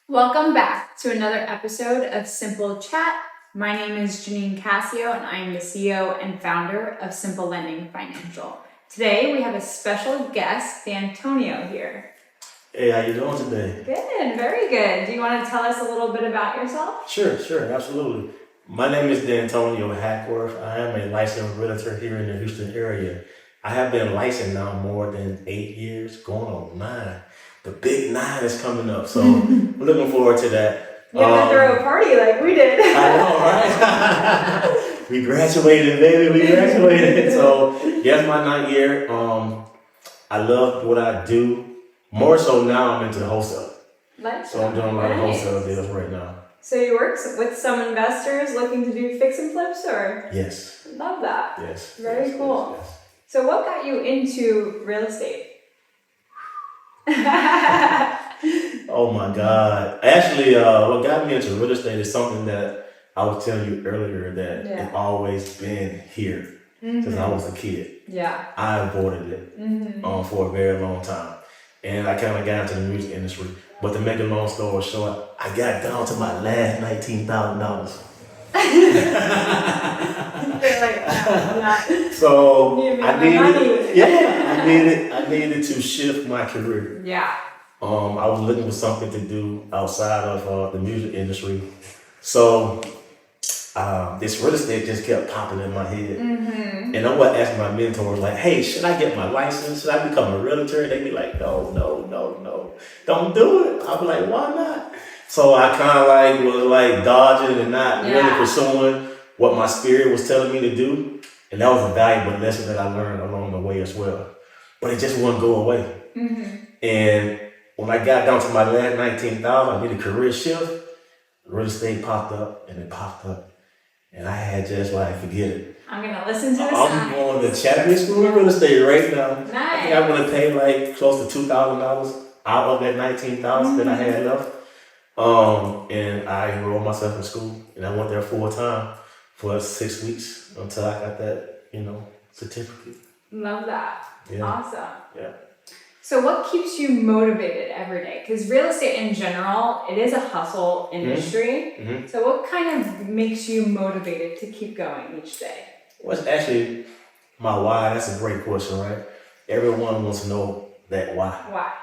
Welcome back to another episode of Simple Chat. My name is Janine Cassio and I am the CEO and founder of Simple Lending Financial. Today we have a special guest, D'Antonio, here. Hey, how you doing today? Good, very good. Do you want to tell us a little bit about yourself? Sure, absolutely. My name is D'Antonio Hackworth. I am a licensed realtor here in the Houston area. I have been licensed now more than 8 years, going on 9. The big 9 is coming up, so I'm looking forward to that. You have to throw a party like we did. I know, right? We graduated, baby. We graduated. So, yes, my 9th year. I love what I do. More so now, I'm into wholesale. So I'm doing a lot of wholesale deals right now. So you work with some investors looking to do fix and flips, or? Yes. Love that. Yes. Very cool. Yes. So what got you into real estate? Oh my God. Actually, what got me into real estate is something that I was telling you earlier that it's always been here since I was a kid. Yeah. I avoided it for a very long time. And I kind of got into the music industry. But to make a long story short, I got down to my last $19,000. So I needed to shift my career. Yeah. I was looking for something to do outside of the music industry. So this real estate just kept popping in my head. And I would ask my mentors, like, hey, should I get my license? Should I become a realtor? And they'd be like, no, don't do it. I'd be like, why not? So I kind of was dodging and not really pursuing what my spirit was telling me to do. And that was a valuable lesson that I learned along the way as well. But it just wouldn't go away. And when I got down to my last 19,000, I did a career shift. Real estate popped up and it popped up. And I had just forget it. I'm going to listen to this. I'm going to Chattanooga School of Real Estate right now. Nice. I think I'm going to pay close to $2,000 out of that $19,000 that I had left. And I enrolled myself in school and I went there full time for 6 weeks until I got that, certificate. Love that. Yeah. Awesome. Yeah. So what keeps you motivated every day? Because real estate in general, it is a hustle industry. So what kind of makes you motivated to keep going each day? Well, it's actually my why. That's a great question, right? Everyone wants to know that why. Why?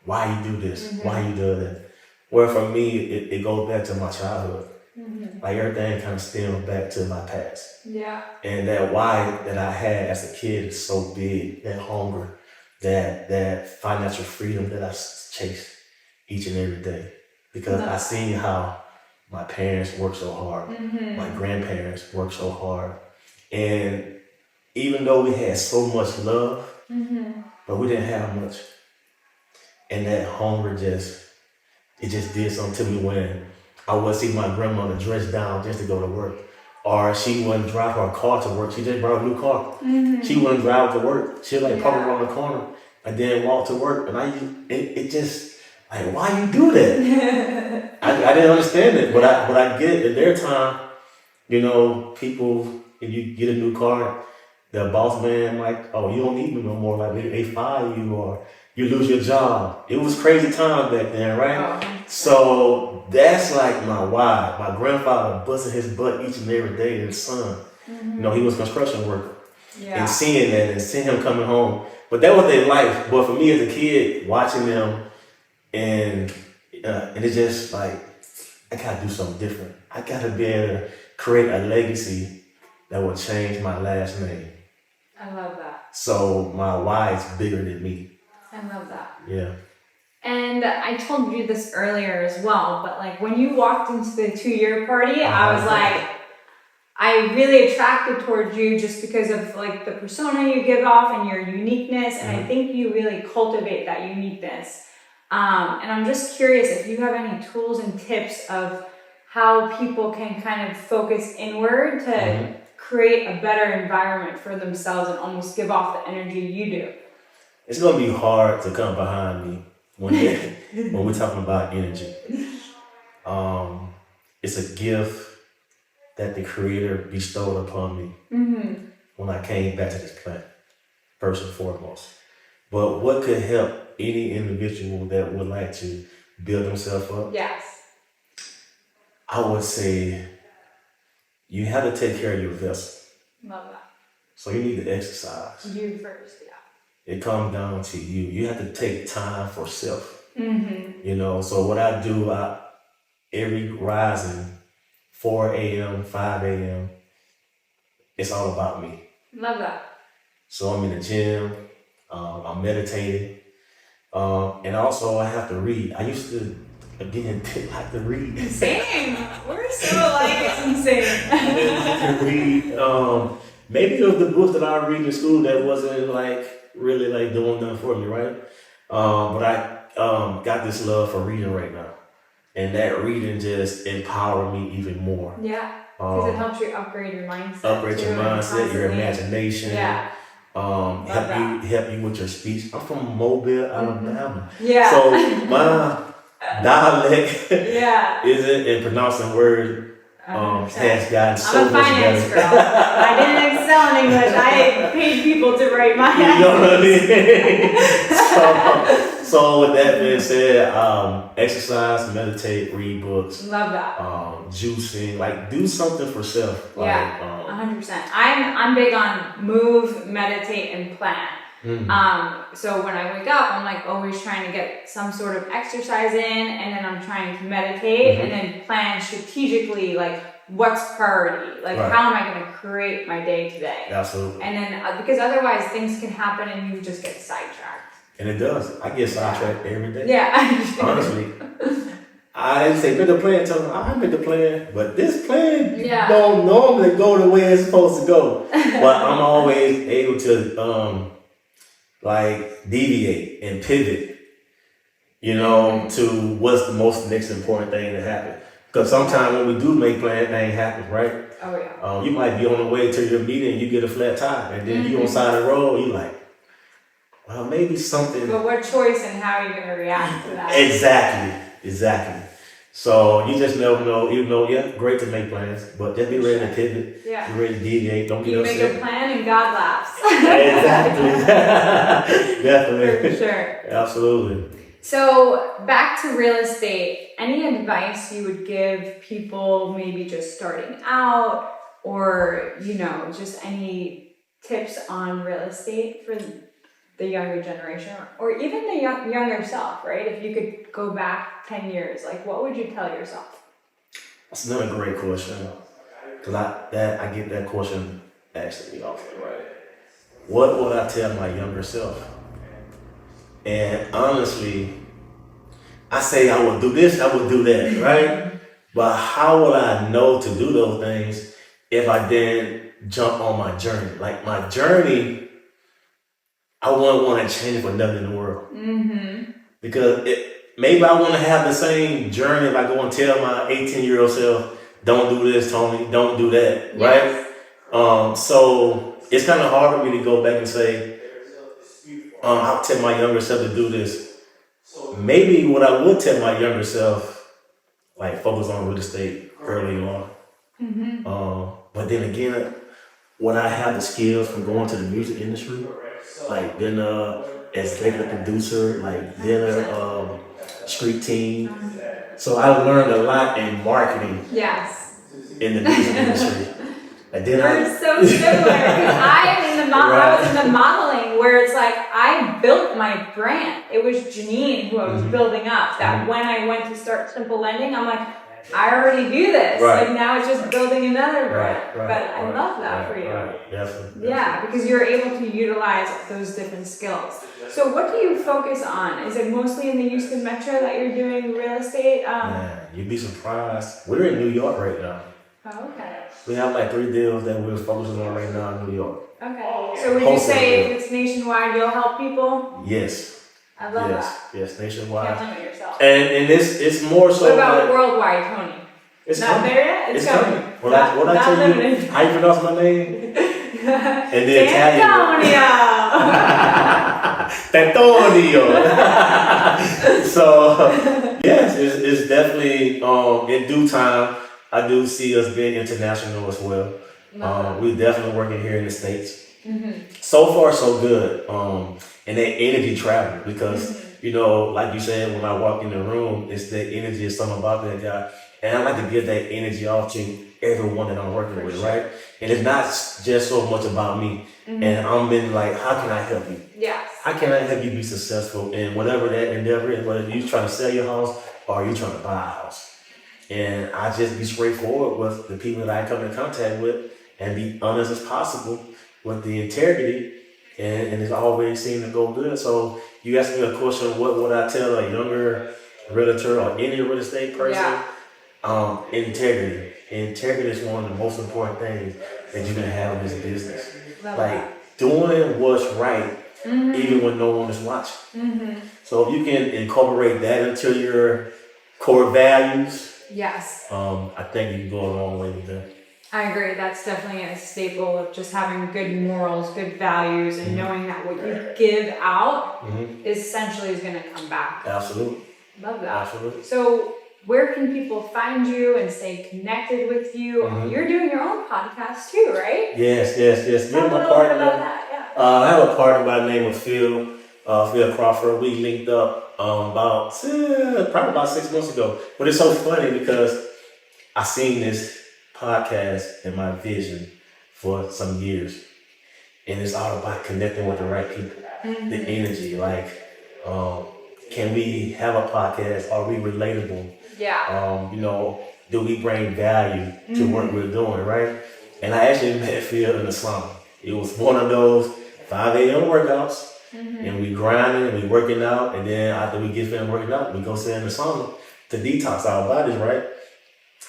Why you do this? Why you do that? Well, for me, it goes back to my childhood. Everything kind of stems back to my past. Yeah. And that why that I had as a kid is so big, that hunger, that financial freedom that I chase each and every day. Because I seen how my parents worked so hard, my grandparents worked so hard. And even though we had so much love, but we didn't have much. And that hunger just did something to me when I would see my grandmother dressed down just to go to work. Or she wouldn't drive her car to work. She just brought a new car. She wouldn't drive to work. She'd park around the corner and then walk to work. And it just, why you do that? I didn't understand it, but I get it. At their time, people, if you get a new car, the boss man oh, you don't need me no more. They fire you or you lose your job. It was crazy times back then, right? Oh. So that's my why. My grandfather busted his butt each and every day in the sun. He was a construction worker. Yeah. And seeing that and seeing him coming home. But that was their life. But for me as a kid, watching them and it's just I gotta do something different. I gotta be able to create a legacy that will change my last name. I love that. So my why is bigger than me. I love that. Yeah. And I told you this earlier as well, but when you walked into the 2-year party, I was I really attracted towards you just because of the persona you give off and your uniqueness. And I think you really cultivate that uniqueness. And I'm just curious if you have any tools and tips of how people can kind of focus inward to create a better environment for themselves and almost give off the energy you do. It's going to be hard to come behind me when we're talking about energy. It's a gift that the Creator bestowed upon me when I came back to this planet, first and foremost. But what could help any individual that would like to build themselves up? Yes. I would say you have to take care of your vessel. Love that. So you need to exercise. You first, yeah. It comes down to you. You have to take time for self. Mm-hmm. You know, so what I do, every rising, 4 a.m., 5 a.m., it's all about me. Love that. So I'm in the gym, I'm meditating, and also I have to read. I used to, again, didn't like to read. Same. We're so alike. It's insane. I read, maybe it was the books that I read in school that wasn't like really like doing nothing for me, right? But I got this love for reading right now, and that reading just empowered me even more. Yeah. Because it helps you upgrade your mindset. Upgrade your too, mindset, your constantly. imagination. Yeah. Help you with your speech. I'm from Mobile, Alabama. Yeah. So my dialect Yeah. isn't in pronouncing words 100%. has gotten so I'm a much finance better. girl. I didn't excel in English. I paid people to write my You know what I mean? So with that being said, exercise, meditate, read books, Love that. juicing, like do something for self. Like, Yeah. 100%. I'm big on move, meditate, and plan. So when I wake up, I'm like always trying to get some sort of exercise in, and then I'm trying to meditate and then plan strategically, like what's priority, like Right. how am I going to create my day today? Absolutely. And then because otherwise things can happen and you just get sidetracked. And it does. I get sidetracked every day. Yeah. Honestly. I didn't say make a plan, tell them I make a plan, but this plan Yeah. don't normally go the way it's supposed to go. But I'm always able to like deviate and pivot, you know, to what's the most next important thing to happen. Because sometimes when we do make plans, things happen, right? Oh yeah. You might be on the way to your meeting, you get a flat tire, and then you on the side of the road, you like, well, maybe something. But what choice and how are you going to react to that? Exactly. So you just never know, even though, yeah, great to make plans, but just be ready to pivot, Yeah. be ready to deviate, don't get You make upset. a plan and God laughs. Exactly. Definitely. For sure. Absolutely. So back to real estate, any advice you would give people maybe just starting out or, you know, just any tips on real estate for the younger generation or even the younger self, right? If you could go back 10 years, like what would you tell yourself? That's another great question. Because I get that question asked me often, right? What would I tell my younger self? And honestly, I say I would do this, I would do that, right? But how would I know to do those things if I didn't jump on my journey? Like my journey, I wouldn't want to change it for nothing in the world. Because maybe I want to have the same journey if I go and tell my 18-year-old self, don't do this, Tony, don't do that, Yes. right? So it's kind of hard for me to go back and say, I'll tell my younger self to do this. Maybe what I would tell my younger self, like focus on real estate early on. But then again, when I have the skills from going to the music industry, like being a executive producer, like being a street team. So I learned a lot in marketing Yes. in the music industry. And then We're so similar because I was in the modeling where it's like I built my brand. It was Janine who I was building up. That when I went to start Simple Lending, I'm like, I already do this. Right. Like now it's just building another brand. Right, But I love that for you. Right, definitely. Yeah, because you're able to utilize those different skills. So what do you focus on? Is it mostly in the Houston Metro that you're doing real estate? Man, you'd be surprised. We're in New York right now. Oh, okay. We have like 3 deals that we're focusing on right now in New York. Okay. So would you say if it's nationwide, you'll help people? Yes. I love that. Yes, nationwide. Can't limit yourself. And it's more so. What about like, worldwide, Tony? it's Not coming. there yet? It's coming. What I Not tell you? limited. How you pronounce my name? And the Italian. Antonio! Antonio. So yes, it's definitely in due time. I do see us being international as well. We're definitely working here in the States. So far, so good. And that energy travel because, you know, like you said, when I walk in the room, it's the energy of something about that guy. And I like to give that energy off to everyone that I'm working with, right? And it's not just so much about me. And I'm been like, how can I help you? Yes. How can I help you be successful in whatever that endeavor is, whether you're trying to sell your house or you're trying to buy a house? And I just be straightforward with the people that I come in contact with and be honest as possible with the integrity. And it's always seemed to go good. So you asked me a question, what would I tell a younger realtor or any real estate person? Yeah. Integrity. Integrity is one of the most important things that you can have in this business. Love like that. doing what's right, even when no one is watching. So if you can incorporate that into your core values, Yes. I think you can go a long way with that. I agree. That's definitely a staple of just having good morals, good values, and knowing that what you give out essentially is going to come back. Absolutely. Love that. Absolutely. So where can people find you and stay connected with you? You're doing your own podcast too, right? Yes. Tell me a little bit about that. Yeah. I have a partner by the name of Phil Crawford. We linked up probably about 6 months ago. But it's so funny because I seen this podcast in my vision for some years, and it's all about connecting with the right people, the energy. Like, can we have a podcast? Are we relatable? Yeah. Do we bring value to what we're doing, right? And I actually met Phil in the sauna. It was one of those 5 a.m. workouts, and we grinding and we working out, and then after we get finished working out, we go sit in the sauna to detox our bodies, right?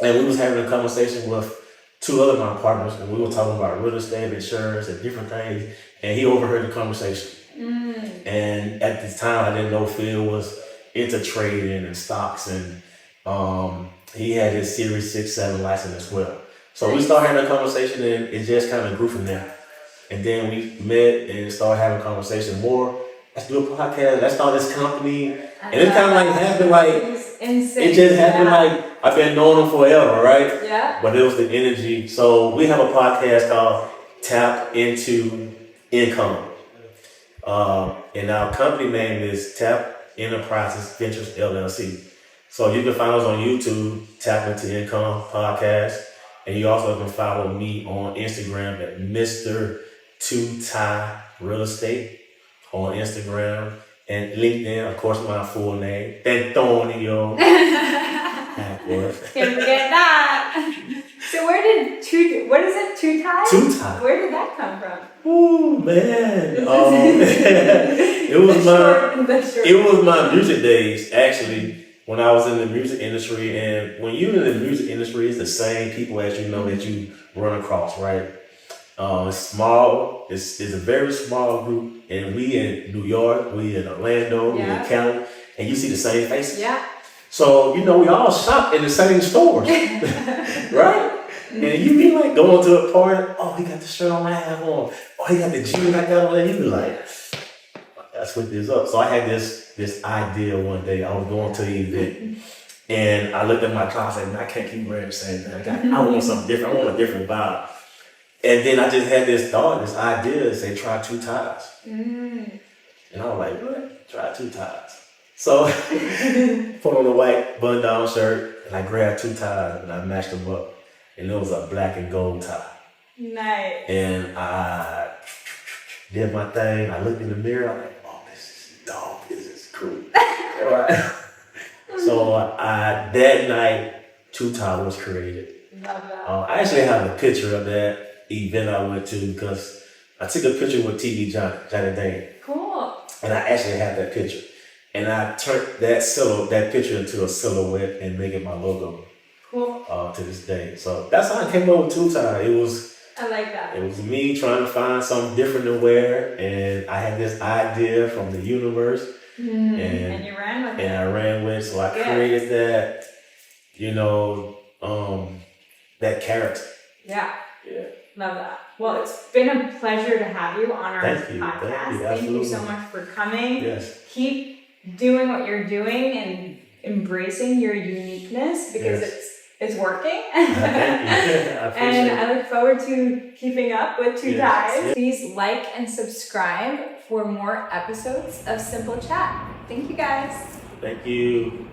And we was having a conversation with 2 other my partners, and we were talking about real estate, insurance, and different things, and he overheard the conversation. And at the time, I didn't know Phil was into trading and stocks, and he had his Series 6, 7 license as well. So we started having a conversation, and it just kind of grew from there. And then we met and started having a conversation more. Let's do a podcast. Let's start this company. And it kind of like happened like, insane. it just happened like, I've been knowing him forever, right? Yeah. But it was the energy. So we have a podcast called Tap Into Income. And our company name is Tap Enterprises Ventures LLC. So you can find us on YouTube, Tap Into Income Podcast. And you also can follow me on Instagram at Mr. Two Tie Real Estate on Instagram and LinkedIn, of course, my full name, Antonio. Can't forget that. So what is it, Two Ties? Two Tie. Where did that come from? Ooh, man. It was my music days, actually, when I was in the music industry. And when you're in the music industry, it's the same people as you know that you run across, right? It's small. It's a very small group. And we in New York, we in Orlando, we in Cali, and you see the same faces. Yeah. So, we all shop in the same stores, right? And you be like going to a party, oh, he got the shirt on I have on. Oh, he got the jeans I got on. And you be like, let's switch this up. So I had this idea one day. I was going to the event, and I looked at my closet and I can't keep wearing the same thing. I want something different. I want a different vibe. And then I just had this thought, this idea to say, try 2 ties. And I was like, what? Try 2 ties. So put on a white button-down shirt, and I grabbed 2 ties and I matched them up. And it was a black and gold tie. Nice. And I did my thing. I looked in the mirror. I'm like, oh, this is dope. This is cool. So that night, 2 Tie was created. Love that. I actually have a picture of that event I went to because I took a picture with TV Johnny Dane. Cool. And I actually have that picture. And I turned that picture into a silhouette and make it my logo. Cool. To this day. So that's how I came up with 2 Tie. I like that. It was me trying to find something different to wear, and I had this idea from the universe. And you ran with it. And I ran with it. So I created that, that character. Yeah. Yeah. Love that. Well, it's been a pleasure to have you on our podcast. Thank you so much for coming. Yes. Keep doing what you're doing and embracing your uniqueness because it's working. Thank you. I appreciate And I look forward to keeping up with 2 Ties. Yes. Please like and subscribe for more episodes of Simple Chat. Thank you guys. Thank you.